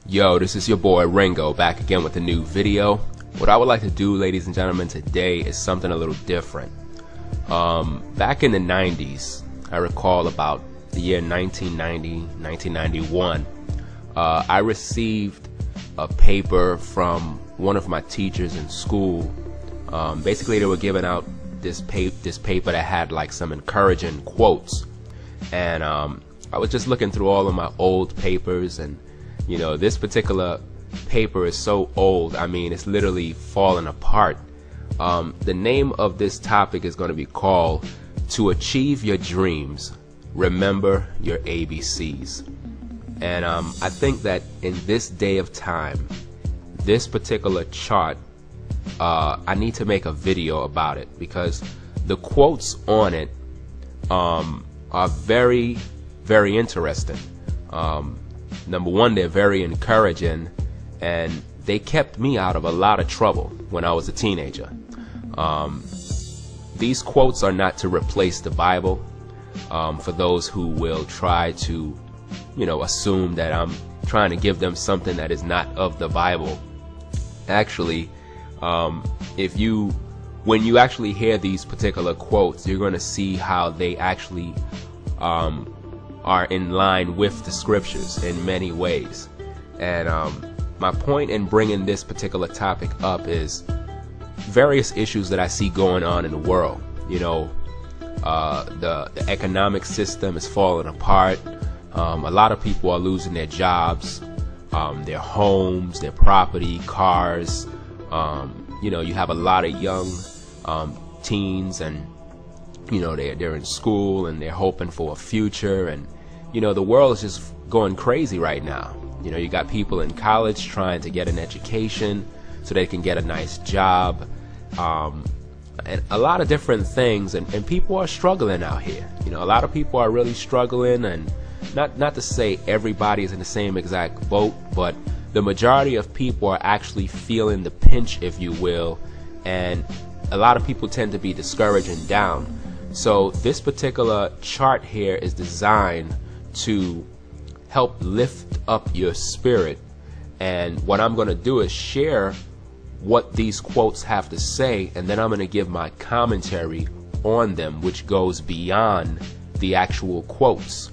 Yo, this is your boy Ringo back again with a new video. What I would like to do, ladies and gentlemen, today is something a little different. Back in the 90s, I recall about the year 1990, 1991, I received a paper from one of my teachers in school. Basically, they were giving out this paper that had like some encouraging quotes. And I was just looking through all of my old papers, and you know, this particular paper is so old, I mean, it's literally falling apart. The name of this topic is going to be called "To Achieve Your Dreams, Remember Your ABCs." And I think that in this day of time, this particular chart, I need to make a video about it, because the quotes on it are very, very interesting. Number one, they're very encouraging, and they kept me out of a lot of trouble when I was a teenager. These quotes are not to replace the Bible. For those who will try to, you know, assume that I'm trying to give them something that is not of the Bible. Actually, when you actually hear these particular quotes, you're going to see how they actually are in line with the scriptures in many ways. And my point in bringing this particular topic up is various issues that I see going on in the world. You know, the economic system is falling apart. A lot of people are losing their jobs, their homes, their property, cars. You know, you have a lot of young teens, and you know, they're in school and they're hoping for a future, and you know, the world is just going crazy right now. You know, you got people in college trying to get an education so they can get a nice job, and a lot of different things, and people are struggling out here. You know, a lot of people are really struggling, and not to say everybody is in the same exact boat, but the majority of people are actually feeling the pinch, if you will, and a lot of people tend to be discouraged and down. So this particular chart here is designed to help lift up your spirit, and what I'm going to do is share what these quotes have to say, and then I'm going to give my commentary on them, which goes beyond the actual quotes.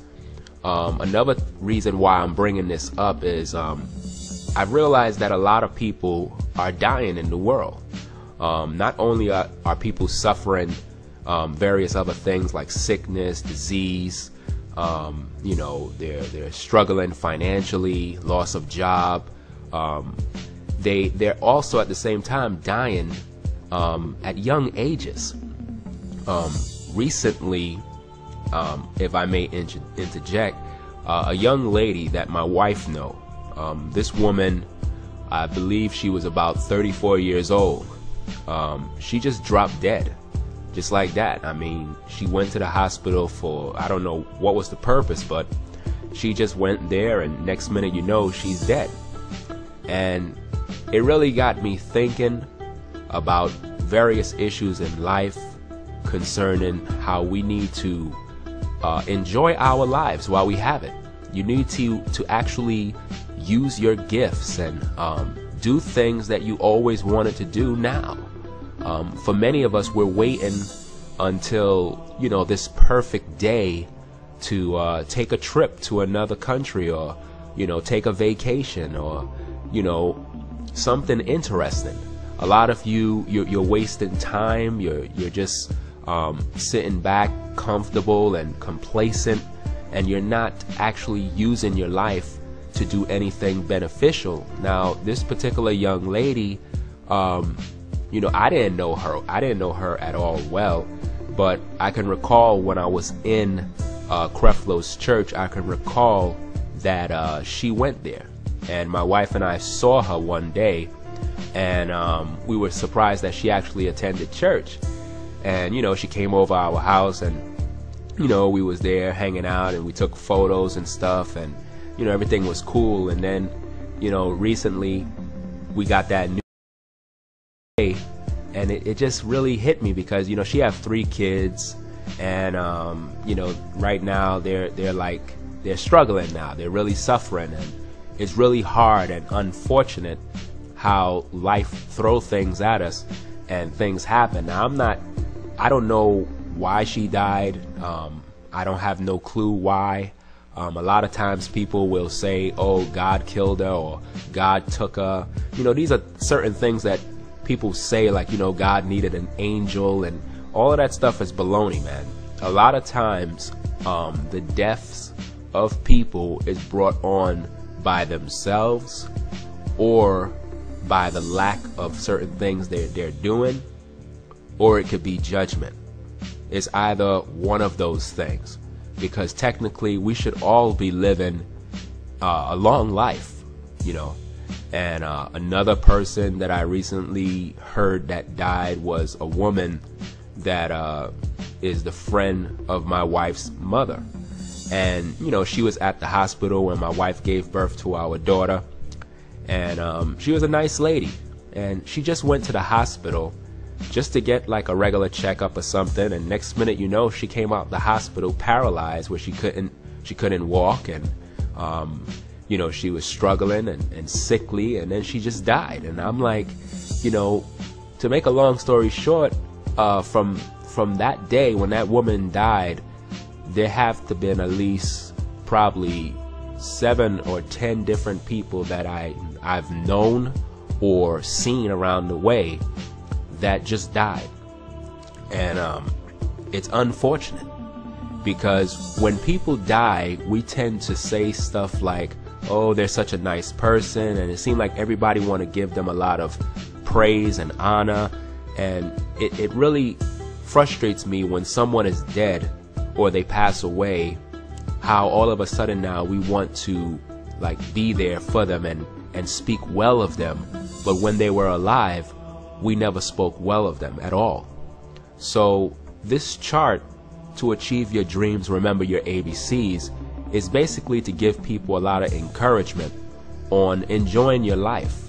Another reason why I'm bringing this up is I've realized that a lot of people are dying in the world. Not only are people suffering various other things like sickness, disease, you know, they're struggling financially, loss of job. They're also at the same time dying at young ages. Recently, if I may interject, a young lady that my wife know, this woman, I believe she was about 34 years old. She just dropped dead. Just like that. I mean, she went to the hospital for, I don't know what was the purpose, but she just went there, and next minute you know, she's dead. And it really got me thinking about various issues in life concerning how we need to enjoy our lives while we have it. You need to actually use your gifts and do things that you always wanted to do now. For many of us, we're waiting until, you know, this perfect day to take a trip to another country, or, you know, take a vacation, or, you know, something interesting. A lot of you're wasting time. You're just sitting back, comfortable and complacent, and you're not actually using your life to do anything beneficial. Now, this particular young lady, you know, I didn't know her at all well, but I can recall when I was in Creflo's church, I can recall that she went there, and my wife and I saw her one day, and we were surprised that she actually attended church. And you know, she came over our house, and you know, we was there hanging out, and we took photos and stuff, and you know, everything was cool. And then, you know, recently we got that new day, and it just really hit me, because you know, she have 3 kids, and you know, right now they're struggling now. They're really suffering, and it's really hard and unfortunate how life throw things at us and things happen. Now, I don't know why she died. I don't have no clue why. A lot of times people will say, oh, God killed her or God took her. You know, these are certain things that people say, like, you know, God needed an angel, and all of that stuff is baloney, man. A lot of times the deaths of people is brought on by themselves or by the lack of certain things they're doing, or it could be judgment. It's either one of those things, because technically we should all be living a long life, you know. And another person that I recently heard that died was a woman that is the friend of my wife's mother. And, you know, she was at the hospital when my wife gave birth to our daughter. And she was a nice lady. And she just went to the hospital just to get like a regular checkup or something. And next minute, you know, she came out the hospital paralyzed, where she couldn't walk. And, you know, she was struggling and sickly. And then she just died. And I'm like, you know, to make a long story short, from that day when that woman died, there have to been at least probably 7 or 10 different people that I've known or seen around the way that just died. And it's unfortunate, because when people die, we tend to say stuff like, oh, they're such a nice person, and it seems like everybody want to give them a lot of praise and honor. And it really frustrates me when someone is dead or they pass away, how all of a sudden now we want to like be there for them and speak well of them, but when they were alive, we never spoke well of them at all. So this chart, to achieve your dreams, remember your ABCs, is basically to give people a lot of encouragement on enjoying your life.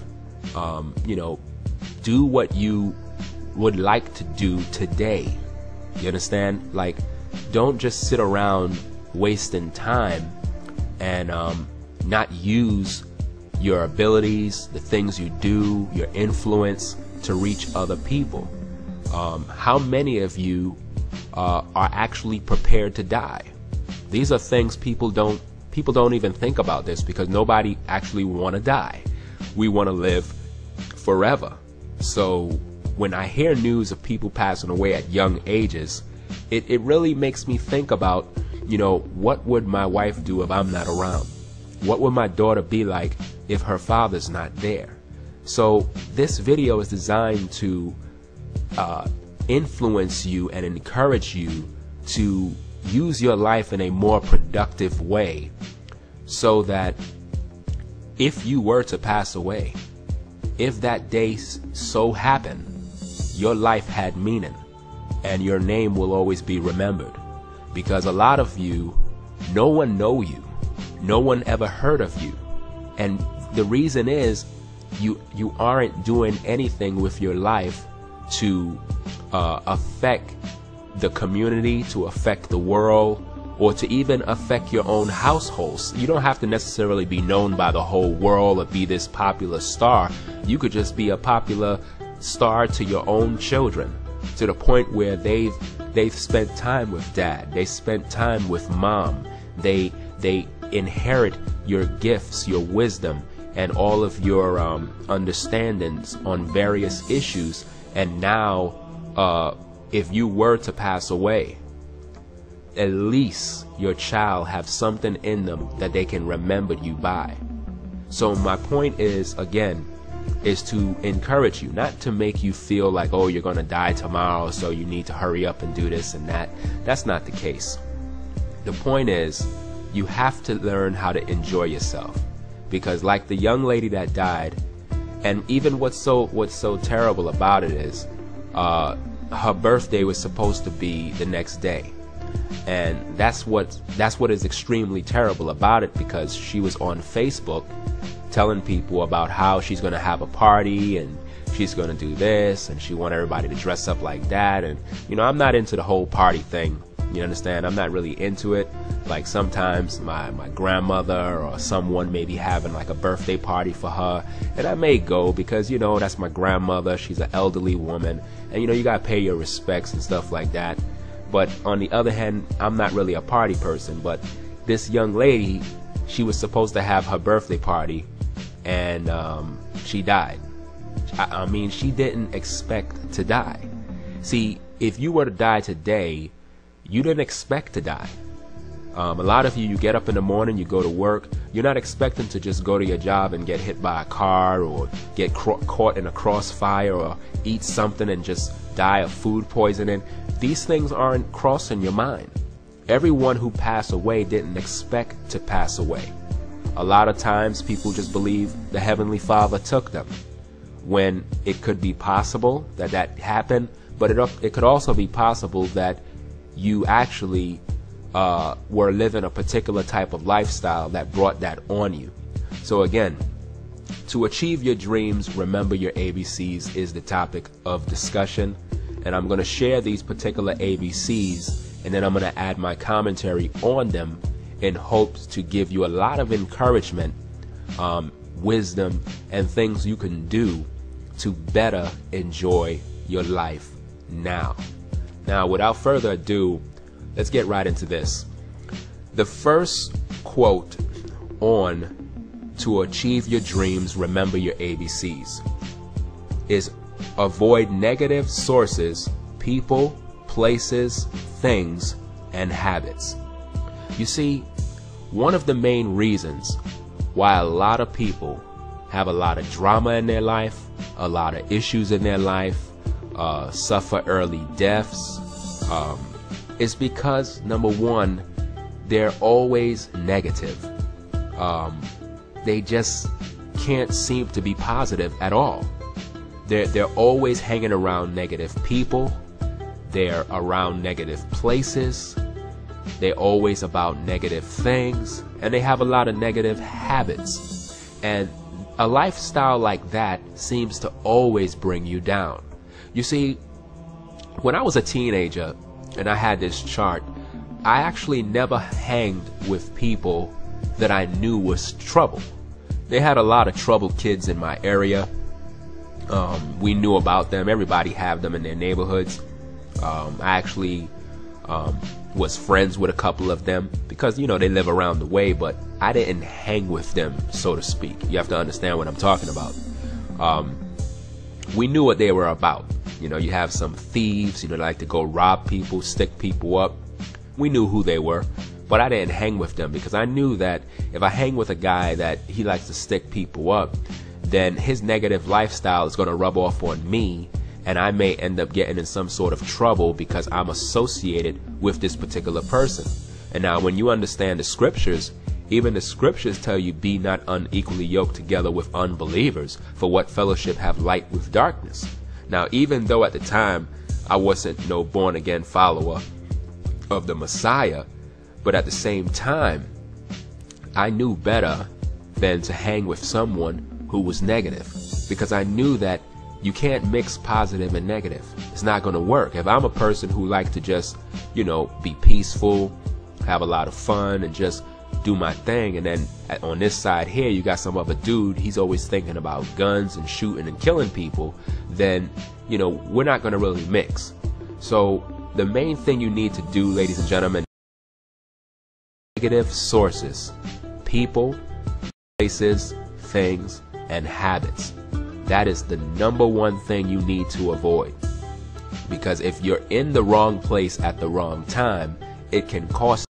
You know, do what you would like to do today. You understand? Like, don't just sit around wasting time and not use your abilities, the things you do, your influence to reach other people. How many of you are actually prepared to die? These are things people don't even think about this, because nobody actually want to die. We want to live forever. So when I hear news of people passing away at young ages, it really makes me think about, you know, what would my wife do if I'm not around? What would my daughter be like if her father's not there? So this video is designed to influence you and encourage you to use your life in a more productive way, so that if you were to pass away, if that day so happened, your life had meaning and your name will always be remembered. Because a lot of you, no one know you, no one ever heard of you, and the reason is you aren't doing anything with your life to affect the community, to affect the world, or to even affect your own households. You don't have to necessarily be known by the whole world or be this popular star. You could just be a popular star to your own children, to the point where they've spent time with dad, they spent time with mom, they inherit your gifts, your wisdom, and all of your understandings on various issues. And now if you were to pass away, at least your child have something in them that they can remember you by. So my point is, again, is to encourage you, not to make you feel like, oh, you're gonna die tomorrow, so you need to hurry up and do this and that. That's not the case. The point is, you have to learn how to enjoy yourself, because like the young lady that died, and even what's so terrible about it is, her birthday was supposed to be the next day. And that's what is extremely terrible about it, because she was on Facebook telling people about how she's going to have a party and she's going to do this and she want everybody to dress up like that. And, you know, I'm not into the whole party thing You understand? I'm not really into it. Like sometimes my grandmother or someone may be having like a birthday party for her, and I may go because, you know, that's my grandmother. She's an elderly woman, and you know, you gotta pay your respects and stuff like that. But on the other hand, I'm not really a party person. But this young lady, she was supposed to have her birthday party, and she died. I mean, she didn't expect to die. See, if you were to die today, you didn't expect to die. A lot of you get up in the morning, you go to work, you're not expecting to just go to your job and get hit by a car or get caught in a crossfire or eat something and just die of food poisoning. These things aren't crossing your mind. Everyone who passed away didn't expect to pass away. A lot of times people just believe the Heavenly Father took them, when it could be possible that that happened, but it could also be possible that you actually were living a particular type of lifestyle that brought that on you. So again, to achieve your dreams, remember your ABCs is the topic of discussion, and I'm going to share these particular ABCs, and then I'm going to add my commentary on them in hopes to give you a lot of encouragement, wisdom, and things you can do to better enjoy your life now. Now, without further ado, let's get right into this. The first quote on to achieve your dreams, remember your ABCs, is avoid negative sources, people, places, things, and habits. You see, one of the main reasons why a lot of people have a lot of drama in their life, a lot of issues in their life, suffer early deaths, is because, number one, they're always negative. They just can't seem to be positive at all. They're always hanging around negative people. They're around negative places. They're always about negative things, and they have a lot of negative habits. And a lifestyle like that seems to always bring you down. You see, when I was a teenager and I had this chart, I actually never hanged with people that I knew was trouble. They had a lot of troubled kids in my area. We knew about them. Everybody had them in their neighborhoods. I actually was friends with a couple of them because, you know, they live around the way, but I didn't hang with them, so to speak. You have to understand what I'm talking about. We knew what they were about. You know, you have some thieves, you know, like to go rob people, stick people up. We knew who they were, but I didn't hang with them because I knew that if I hang with a guy that he likes to stick people up, then his negative lifestyle is going to rub off on me, and I may end up getting in some sort of trouble because I'm associated with this particular person. And now when you understand the scriptures, even the scriptures tell you, be not unequally yoked together with unbelievers, for what fellowship have light with darkness. Now, even though at the time I wasn't no born again follower of the Messiah, but at the same time, I knew better than to hang with someone who was negative, because I knew that you can't mix positive and negative. It's not going to work. If I'm a person who like to just, you know, be peaceful, have a lot of fun, and just do my thing, and then on this side here you got some other dude, he's always thinking about guns and shooting and killing people, then, you know, we're not going to really mix. So the main thing you need to do, ladies and gentlemen, negative sources, people, places, things, and habits. That is the number one thing you need to avoid, because if you're in the wrong place at the wrong time, it can cost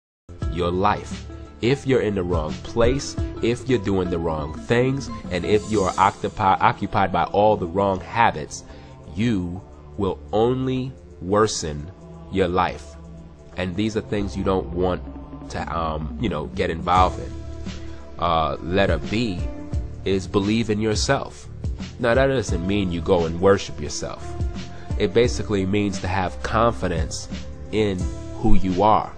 your life. If you're in the wrong place, if you're doing the wrong things, and if you are occupied by all the wrong habits, you will only worsen your life. And these are things you don't want to you know, get involved in. Letter B is believe in yourself. Now, that doesn't mean you go and worship yourself. It basically means to have confidence in who you are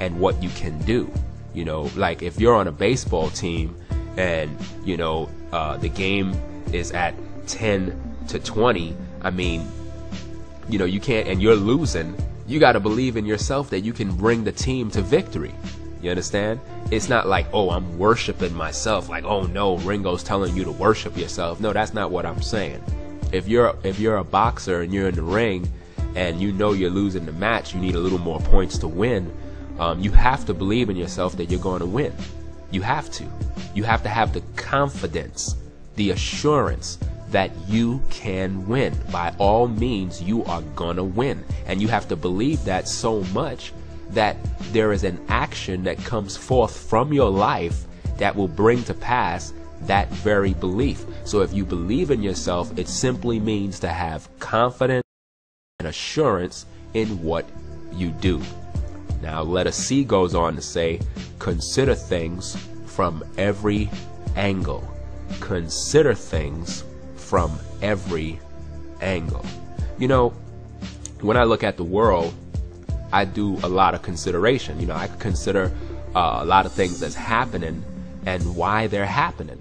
and what you can do. You know, like if you're on a baseball team and, you know, the game is at 10-20, I mean, you know, you can't, and you're losing, You got to believe in yourself that you can bring the team to victory. You understand? It's not like, oh, I'm worshiping myself. Like, oh no, Ringo's telling you to worship yourself. No, that's not what I'm saying. If you're a boxer and you're in the ring and you know you're losing the match, you need a little more points to win. You have to believe in yourself that you're going to win. You have to. You have to have the confidence, the assurance that you can win. By all means, you are gonna win. And you have to believe that so much that there is an action that comes forth from your life that will bring to pass that very belief. So if you believe in yourself, it simply means to have confidence and assurance in what you do. Now, letter C goes on to say, consider things from every angle. Consider things from every angle. You know, when I look at the world, I do a lot of consideration. You know, I consider a lot of things that's happening and why they're happening.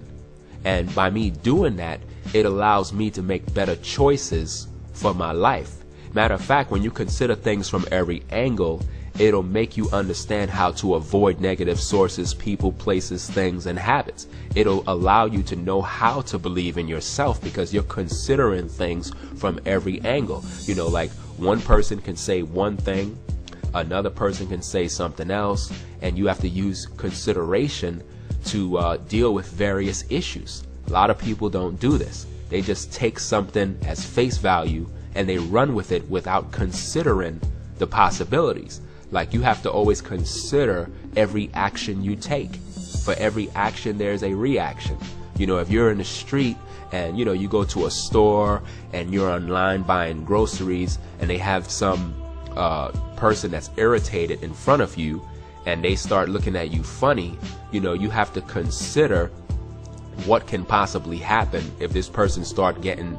And by me doing that, it allows me to make better choices for my life. Matter of fact, when you consider things from every angle, it'll make you understand how to avoid negative sources, people, places, things, and habits. It'll allow you to know how to believe in yourself because you're considering things from every angle. You know, like one person can say one thing, another person can say something else, and you have to use consideration to deal with various issues. A lot of people don't do this. They just take something as face value and they run with it without considering the possibilities. Like, you have to always consider every action you take. For every action, there's a reaction. You know, if you're in the street and, you know, you go to a store and you're online buying groceries and they have some person that's irritated in front of you and they start looking at you funny, you know, you have to consider what can possibly happen if this person start getting,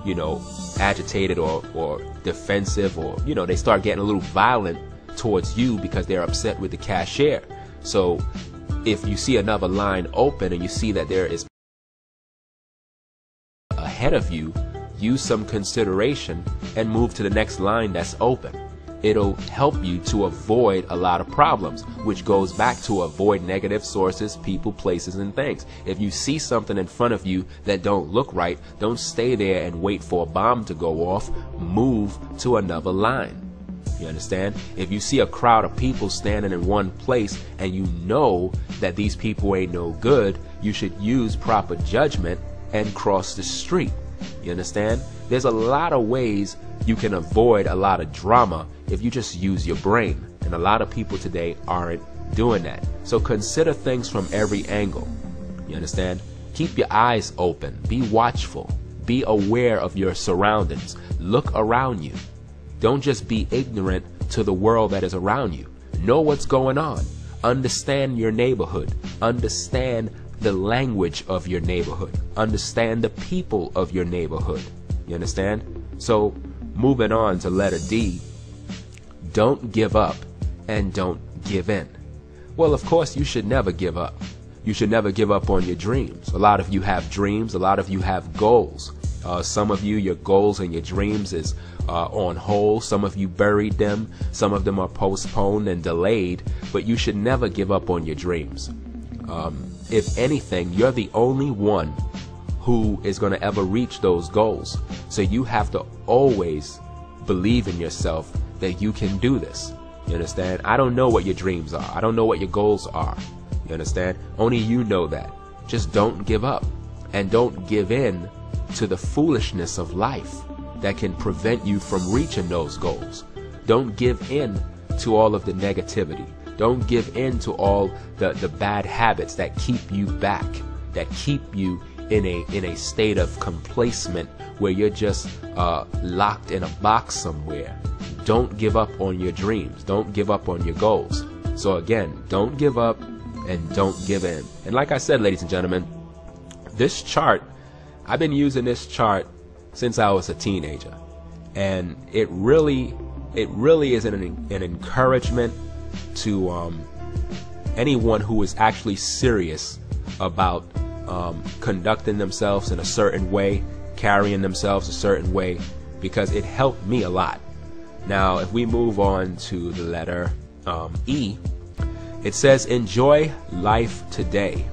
you know, agitated or defensive, or, you know, they start getting a little violent towards you because they're upset with the cashier. So if you see another line open and you see that there is ahead of you, use some consideration and move to the next line that's open. It'll help you to avoid a lot of problems, which goes back to avoid negative sources, people, places, and things. If you see something in front of you that don't look right, don't stay there and wait for a bomb to go off. Move to another line. You understand? If you see a crowd of people standing in one place and you know that these people ain't no good, you should use proper judgment and cross the street. You understand? There's a lot of ways you can avoid a lot of drama if you just use your brain. And a lot of people today aren't doing that. So consider things from every angle. You understand? Keep your eyes open. Be watchful. Be aware of your surroundings. Look around you. Don't just be ignorant to the world that is around you. Know what's going on. Understand your neighborhood. Understand the language of your neighborhood. Understand the people of your neighborhood. You understand? So moving on to letter D, don't give up and don't give in. Well, of course, you should never give up. You should never give up on your dreams. A lot of you have dreams. A lot of you have goals. Some of you, your goals and your dreams is on hold. Some of you buried them. Some of them are postponed and delayed. But you should never give up on your dreams. If anything, you're the only one who is going to ever reach those goals. So you have to always believe in yourself that you can do this. You understand? I don't know what your dreams are. I don't know what your goals are. You understand? Only you know that. Just don't give up and don't give in to the foolishness of life that can prevent you from reaching those goals. Don't give in to all of the negativity. Don't give in to all the bad habits that keep you back, that keep you in a state of complacement where you're just locked in a box somewhere. Don't give up on your dreams. Don't give up on your goals. So again, don't give up and don't give in. And like I said, ladies and gentlemen, this chart, I've been using this chart since I was a teenager. And it really is an encouragement to anyone who is actually serious about conducting themselves in a certain way, carrying themselves a certain way, because it helped me a lot. Now, if we move on to the letter E, it says, enjoy life today.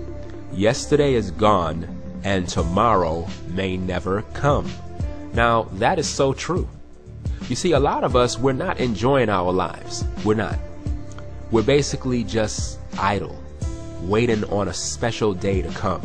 Yesterday is gone, and tomorrow may never come. Now, that is so true. You see, a lot of us, we're not enjoying our lives. We're not. We're basically just idle, waiting on a special day to come,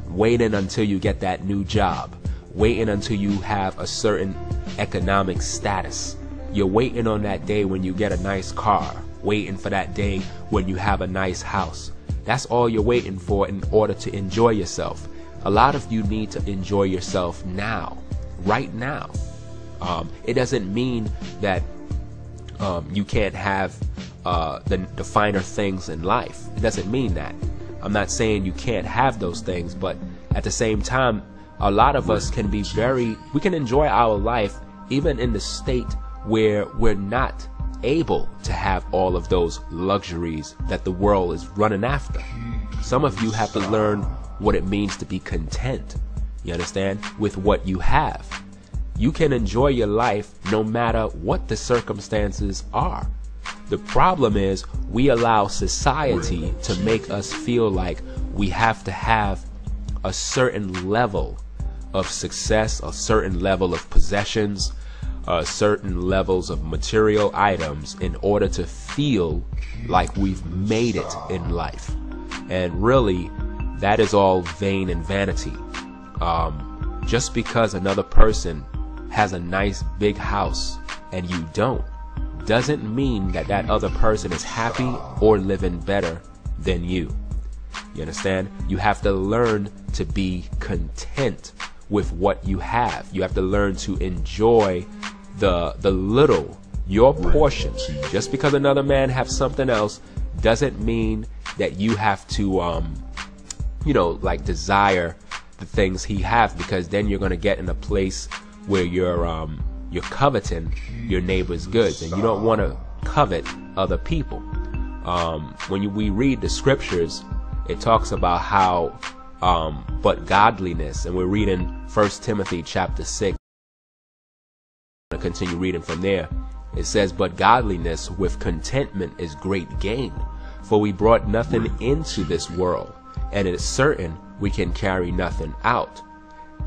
waiting until you get that new job, waiting until you have a certain economic status. You're waiting on that day when you get a nice car, waiting for that day when you have a nice house. That's all you're waiting for in order to enjoy yourself. A lot of you need to enjoy yourself now, right now. It doesn't mean that you can't have the finer things in life. It doesn't mean that. I'm not saying you can't have those things, but at the same time, a lot of us can be we can enjoy our life even in the state where we're not able to have all of those luxuries that the world is running after. Some of you have to learn what it means to be content, you understand, with what you have. You can enjoy your life no matter what the circumstances are. The problem is we allow society to make us feel like we have to have a certain level of success, a certain level of possessions, certain levels of material items in order to feel like we've made it in life. And really, that is all vain and vanity. Just because another person has a nice big house and you don't, doesn't mean that that other person is happy or living better than you. You understand? You have to learn to be content with what you have. You have to learn to enjoy the little, your portion. Just because another man has something else doesn't mean that you have to like desire the things he has, because then you're going to get in a place where you're coveting your neighbor's goods, and you don't want to covet other people. When we read the scriptures, it talks about how but godliness, and we're reading 1 Timothy chapter 6. I'm going to continue reading from there. It says, but godliness with contentment is great gain, for we brought nothing into this world, and it is certain we can carry nothing out.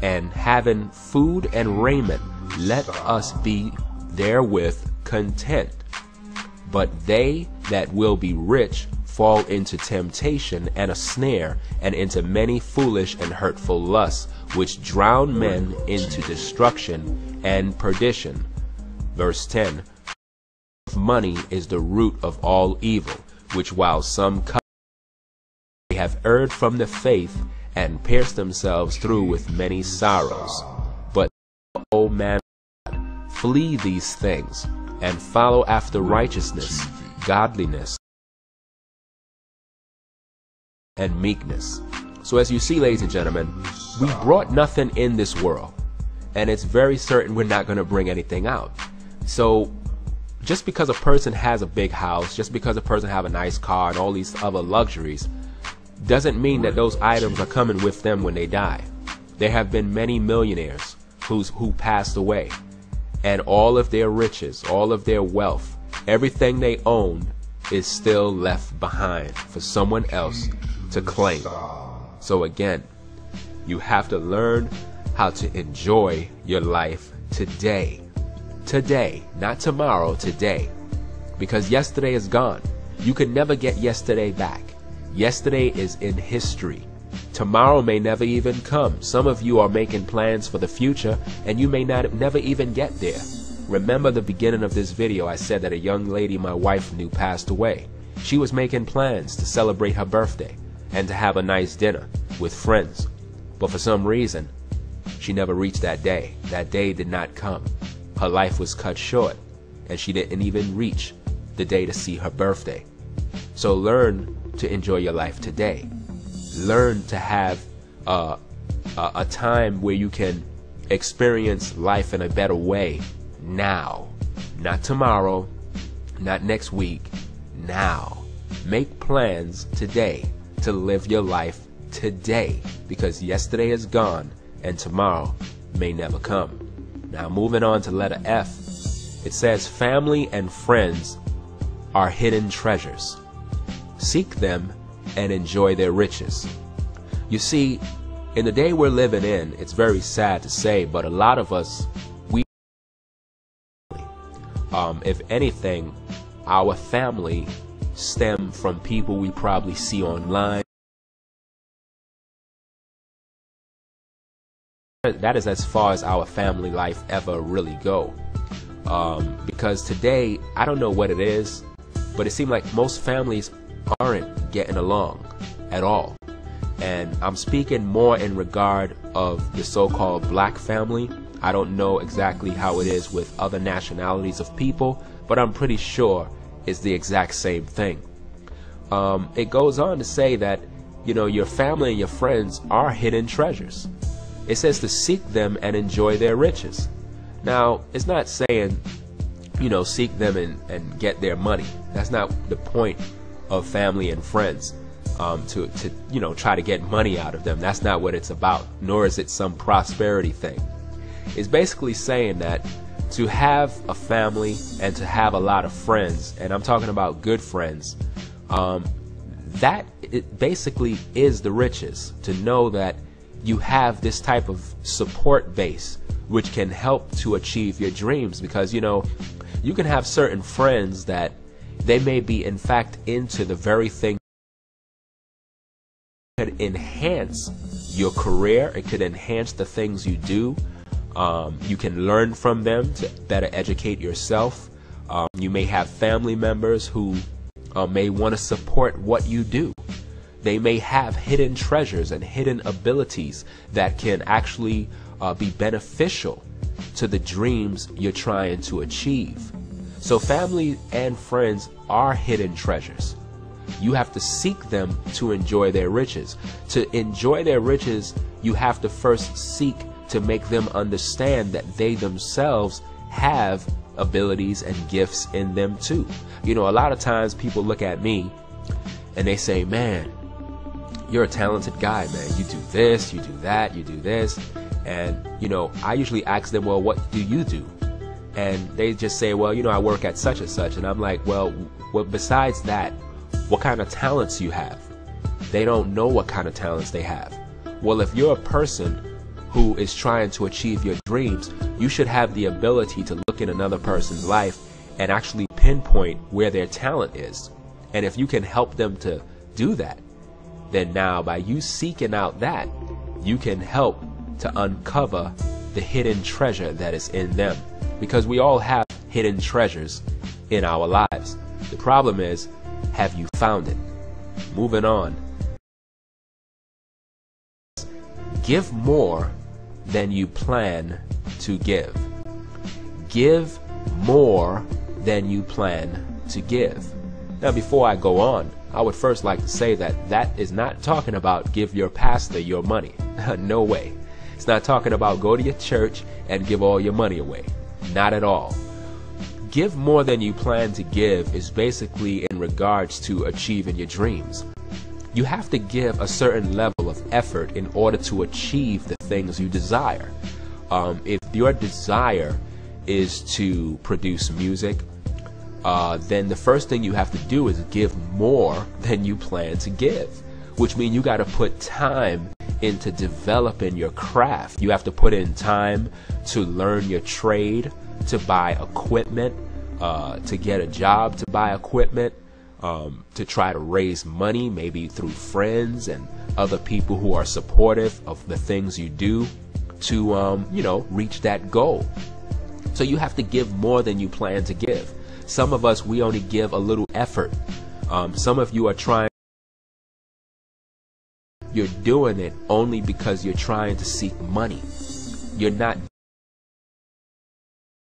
And having food and raiment, let us be therewith content. But they that will be rich fall into temptation and a snare, and into many foolish and hurtful lusts, which drown men into destruction and perdition. Verse 10, money is the root of all evil, which while some they have erred from the faith, and pierced themselves through with many sorrows. But, O man, flee these things, and follow after righteousness, godliness, and meekness. So as you see, ladies and gentlemen, we brought nothing in this world, and it's very certain we're not going to bring anything out. So just because a person has a big house, just because a person have a nice car and all these other luxuries, doesn't mean that those items are coming with them when they die. There have been many millionaires who passed away, and all of their riches, all of their wealth, everything they own is still left behind for someone else to claim. So again, you have to learn how to enjoy your life today. Today, not tomorrow, today. Because yesterday is gone. You can never get yesterday back. Yesterday is in history. Tomorrow may never even come. Some of you are making plans for the future, and you may never even get there. Remember the beginning of this video, I said that a young lady my wife knew passed away. She was making plans to celebrate her birthday and to have a nice dinner with friends. But for some reason, she never reached that day. That day did not come. Her life was cut short, and she didn't even reach the day to see her birthday. So learn to enjoy your life today. Learn to have a time where you can experience life in a better way now. Not tomorrow, not next week, now. Make plans today to live your life today, because yesterday is gone and tomorrow may never come. Now moving on to letter F, It says family and friends are hidden treasures. Seek them and enjoy their riches. You see, in the day we're living in, it's very sad to say, but a lot of us, if anything, our family stem from people we probably see online. That is as far as our family life ever really go. Because today, I don't know what it is, but it seems like most families aren't getting along at all. And I'm speaking more in regard of the so-called black family. I don't know exactly how it is with other nationalities of people, but I'm pretty sure it's the exact same thing. It goes on to say that, you know, your family and your friends are hidden treasures. It says to seek them and enjoy their riches. Now, it's not saying, you know, seek them and get their money. That's not the point of family and friends, to you know, try to get money out of them. That's not what it's about, nor is it some prosperity thing. It's basically saying that to have a family and to have a lot of friends, and I'm talking about good friends, that it basically is the riches. To know that you have this type of support base which can help to achieve your dreams. Because, you know, you can have certain friends that they may be in fact into the very thing that could enhance your career. It could enhance the things you do. You can learn from them to better educate yourself. You may have family members who may want to support what you do. They may have hidden treasures and hidden abilities that can actually be beneficial to the dreams you're trying to achieve. So family and friends are hidden treasures. You have to seek them to enjoy their riches. To enjoy their riches, you have to first seek to make them understand that they themselves have abilities and gifts in them too. You know, a lot of times people look at me and they say, man, you're a talented guy, man. You do this, you do that, you do this. And, you know, I usually ask them, well, what do you do? And they just say, well, you know, I work at such and such. And I'm like, well, besides that, what kind of talents you have? They don't know what kind of talents they have. Well, if you're a person who is trying to achieve your dreams, you should have the ability to look in another person's life and actually pinpoint where their talent is. And if you can help them to do that, then now by you seeking out that, you can help to uncover the hidden treasure that is in them. Because we all have hidden treasures in our lives. The problem is, have you found it? Moving on. Give more than you plan to give. Give more than you plan to give. Now, before I go on, I would first like to say that that is not talking about give your pastor your money. No way. It's not talking about go to your church and give all your money away. Not at all. Give more than you plan to give is basically in regards to achieving your dreams. You have to give a certain level of effort in order to achieve the things you desire. If your desire is to produce music, then the first thing you have to do is give more than you plan to give, which means you got to put time into developing your craft. You have to put in time to learn your trade, to buy equipment, to get a job, to buy equipment, to try to raise money, maybe through friends and other people who are supportive of the things you do to, you know, reach that goal. So you have to give more than you plan to give. Some of us, we only give a little effort. Some of you are trying. You're doing it only because you're trying to seek money. You're not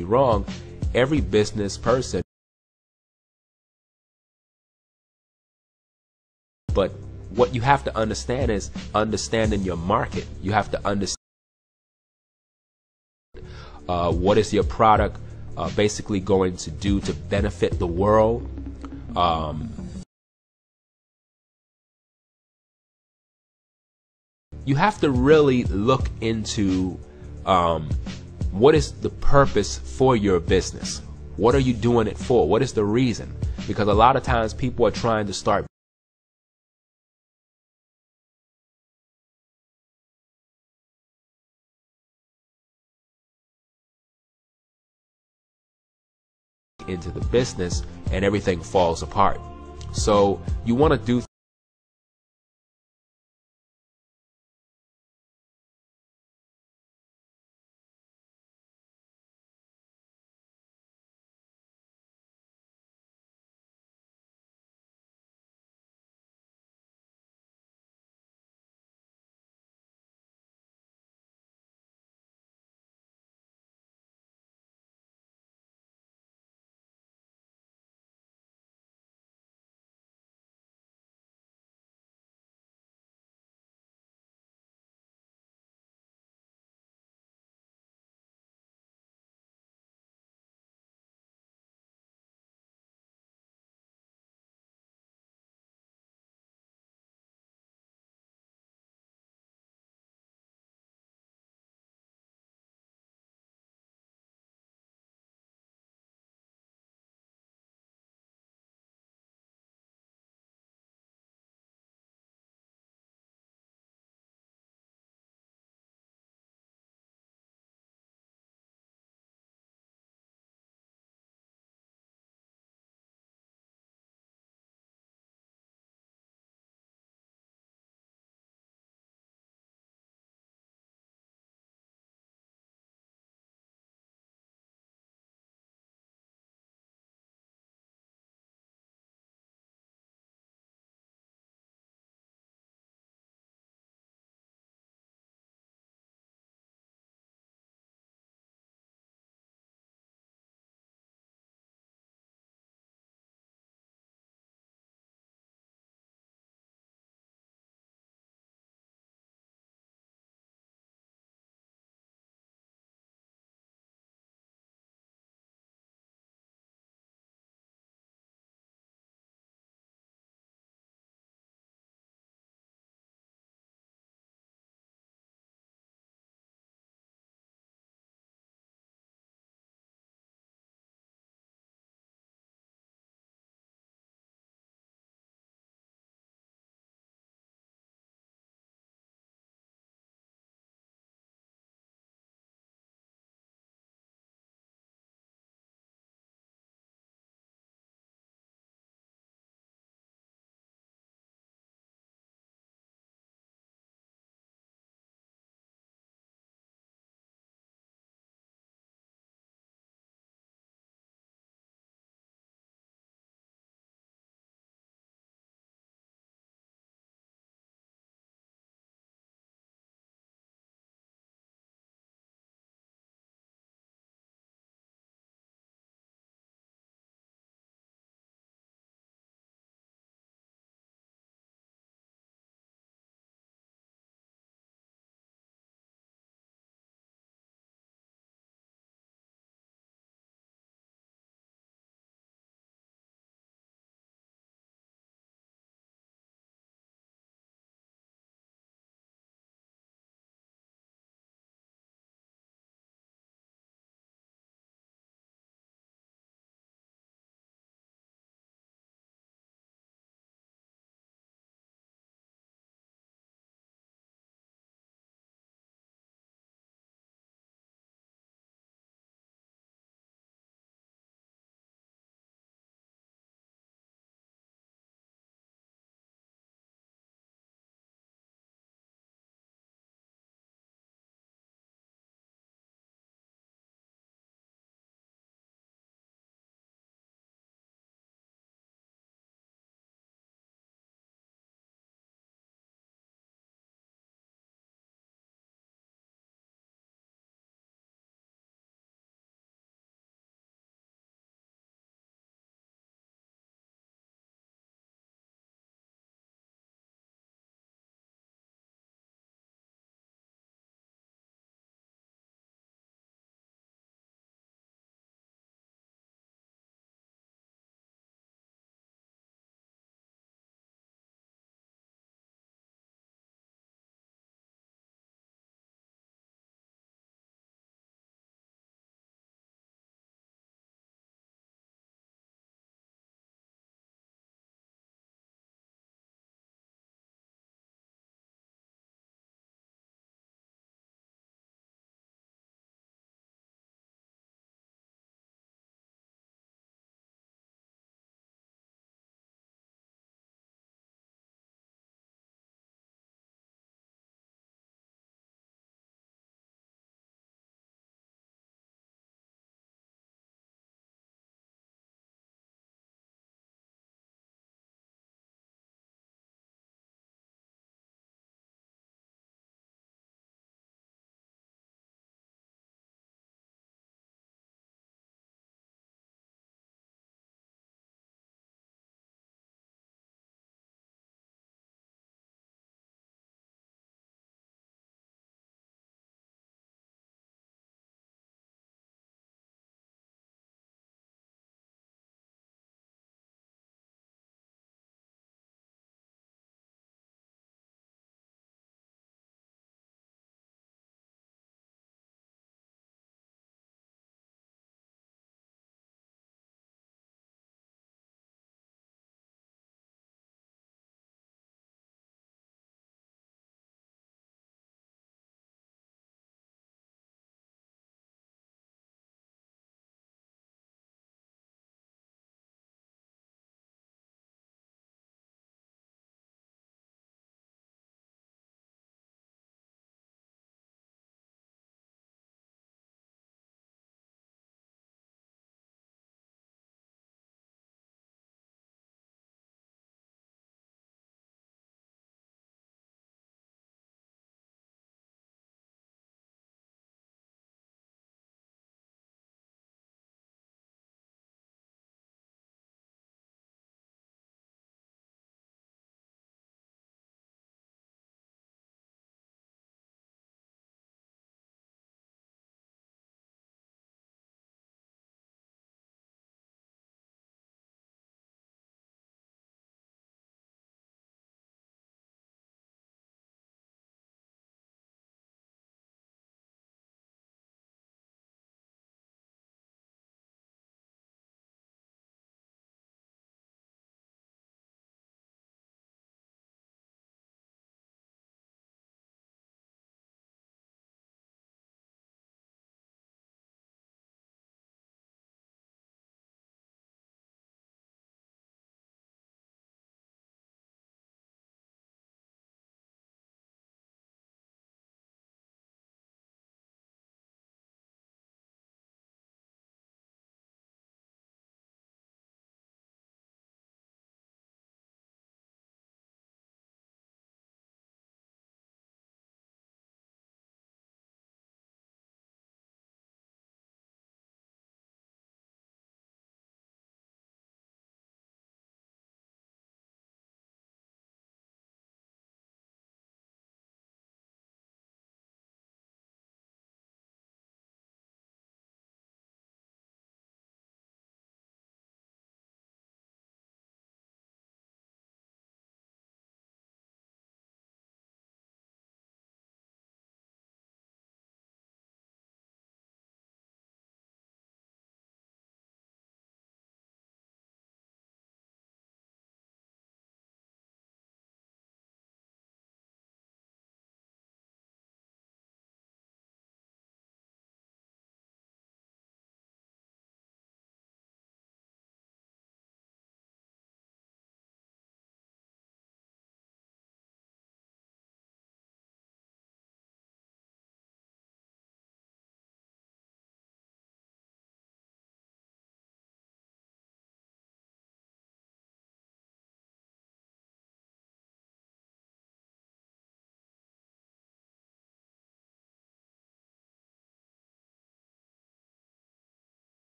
wrong. Every business person. But what you have to understand is understanding your market. You have to understand what is your product basically going to do to benefit the world. You have to really look into what is the purpose for your business. What are you doing it for? What is the reason? Because a lot of times people are trying to start into the business and everything falls apart. So you want to do